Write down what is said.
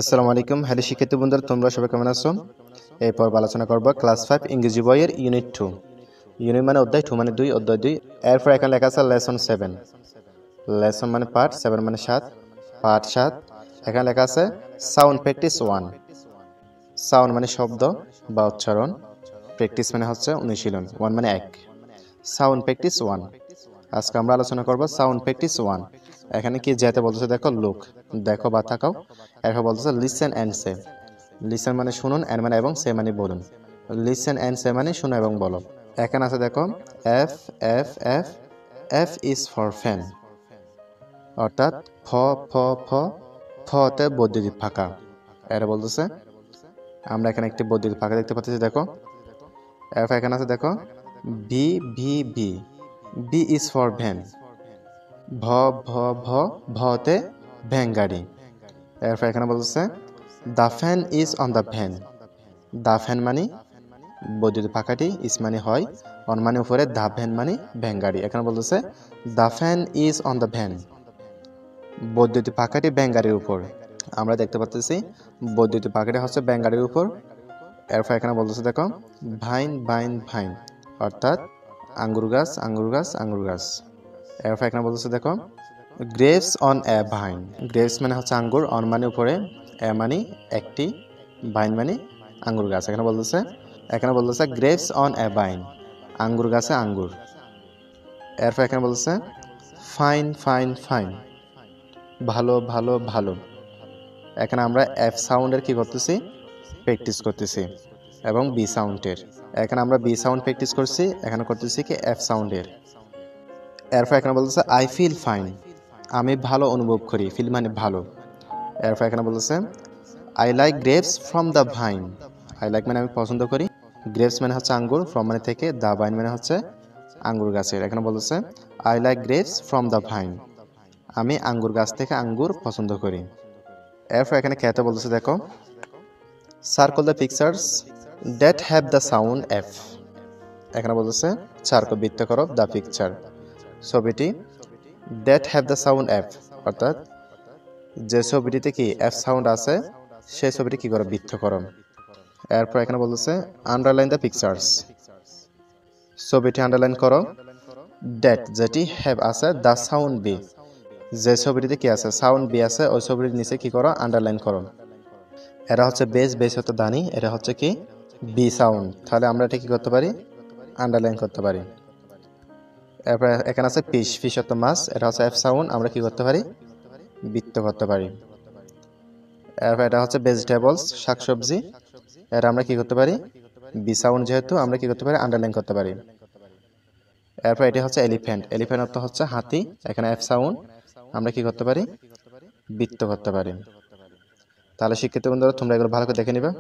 আসসালামু আলাইকুম। হ্যালো শিক্ষার্থী বন্ধুরা, তোমরা সবাই কেমন আছো? এই পর্ব আলোচনা করব ক্লাস 5 ইংরেজি বইয়ের ইউনিট 2। ইউনিট মানে অধ্যায়, 2 মানে 2, অধ্যায় 2। এরপর এখানে লেখা আছে লেসন 7। লেসন মানে পাঠ, 7 মানে 7, পাঠ 7। এখানে লেখা আছে সাউন্ড প্র্যাকটিস 1। সাউন্ড মানে শব্দ বা উচ্চারণ, প্র্যাকটিস মানে হচ্ছে অনুশীলন, 1 মানে 1। Sound practice 1। আজকে আমরা আলোচনা করব সাউন্ড প্র্যাকটিস 1। এখানে কি যেতে বলতেছে দেখো, লুক, দেখো বা তাকাও। এরপর বলতেছে লিসেন অ্যান্ড সে। লিসেন মানে শুনুন, এন্ড মানে এবং, সে মানে বলুন। লিসেন অ্যান্ড সে মানে শুনো এবং বলো। এখানে আছে দেখো F F F, F is for fan, অর্থাৎ ফ ফ ফ, ফতে বৈদ্যুতিক ফাঁকা। এটা বলতেছে আমরা এখানে একটি বৈদ্যুতিক ফাঁকা দেখতে পাচ্ছি দেখো। এরপর এখানে আছে দেখো V V V, V is for van, ভ ভ ভ, ভতে ভ্যান গাড়ি। এরপর এখানে বলতেছে the fan is on the van. The fan মানে বৈদ্যুতিক পাখাটি, ইস মানে হয়, অন মানে উপরে, দ্য ভ্যান মানে ভ্যান গাড়ি। এখানে বলতেছে the fan is on the van, বৈদ্যুতিক পাখাটি ভ্যান গাড়ির উপর। আমরা দেখতে পাচ্ছি বৈদ্যুতিক পাখাটি হচ্ছে ভ্যান গাড়ির উপর। এরপর এখানে বলতেছে দেখো ভাইন ভাইন ভাইন, অর্থাৎ আঙ্গুর গাছ আঙ্গুর গাছ আঙ্গুর গাছ। এরপর এখানে বলতেছে দেখো grapes on a vine. Grapes মানে হচ্ছে আঙ্গুর, অন মানে উপরে, এ মানে একটি, ভাইন মানে আঙ্গুর গাছ। এখানে বলতেছে গ্রেপস অন এ ভাইন, আঙ্গুর গাছে আঙ্গুর। এরপর এখানে বলতেছে ফাইন ফাইন ফাইন, ভালো ভালো ভালো। এখানে আমরা এফ সাউন্ডের কি করতেছি, প্র্যাকটিস করতেছি, এবং বি সাউন্ডের। এখানে আমরা বি সাউন্ড প্র্যাকটিস করছি, এখানে করতেছি কি এফ সাউন্ডের। এরপর এখানে বলতেছে আই ফিল ফাইন, আমি ভালো অনুভব করি, ফিল মানে ভালো। এরপর এখানে বলতেছে I like grapes from the vine. I like মানে আমি পছন্দ করি, গ্রেপস মানে হচ্ছে আঙ্গুর, ফ্রম মানে থেকে, দ্য ভাইন মানে হচ্ছে আঙ্গুর গাছের। এখানে বলতেছে I like grapes from the vine, আমি আঙ্গুর গাছ থেকে আঙ্গুর পছন্দ করি। এরপর এখানে খেতে বলতেছে দেখো circle the pictures that have the sound F. এখানে বলতেছে সার্কেল বৃত্ত করো দ্য পিকচার, ছবিটি, that have the sound F, অর্থাৎ যে ছবিটিতে কি এফ সাউন্ড আছে সেই ছবিটি কি করো, বৃত্ত করো। এরপর এখানে বলতেছে আন্ডারলাইন দ্য পিকচার্স, ছবিটি আন্ডারলাইন করো। দ্যাট যেটি হ্যাভ আছে, দ্য সাউন্ড বি, যে ছবিটিতে কি আছে সাউন্ড বি আছে, ওই ছবিটির নিচে কি করো, আন্ডারলাইন করো। এটা হচ্ছে বেস, বেস হচ্ছে দানি, এটা হচ্ছে কি বি সাউন্ড, তাহলে আমরা এটা কি করতে পারি, আন্ডারলাইন করতে পারি। এরপর এখানে আছে ফিশ, ফিশ হচ্ছে মাছ, এটা হচ্ছে এফ সাউন্ড, আমরা কি করতে পারি, বৃত্ত করতে পারি। এরপর এটা হচ্ছে ভেজিটেবলস, শাকসবজি, এটা আমরা কি করতে পারি, বি সাউন্ড যেহেতু আমরা কি করতে পারি, আন্ডারলাইন করতে পারি। এরপর এটা হচ্ছে এলিফ্যান্ট, এলিফ্যান্ট অর্থ হচ্ছে হাতি, এখানে এফ সাউন্ড, আমরা কি করতে পারি, বৃত্ত করতে পারি। তাহলে শিক্ষিত বন্ধুরা তোমরা এগুলো ভালো করে দেখে নিবে।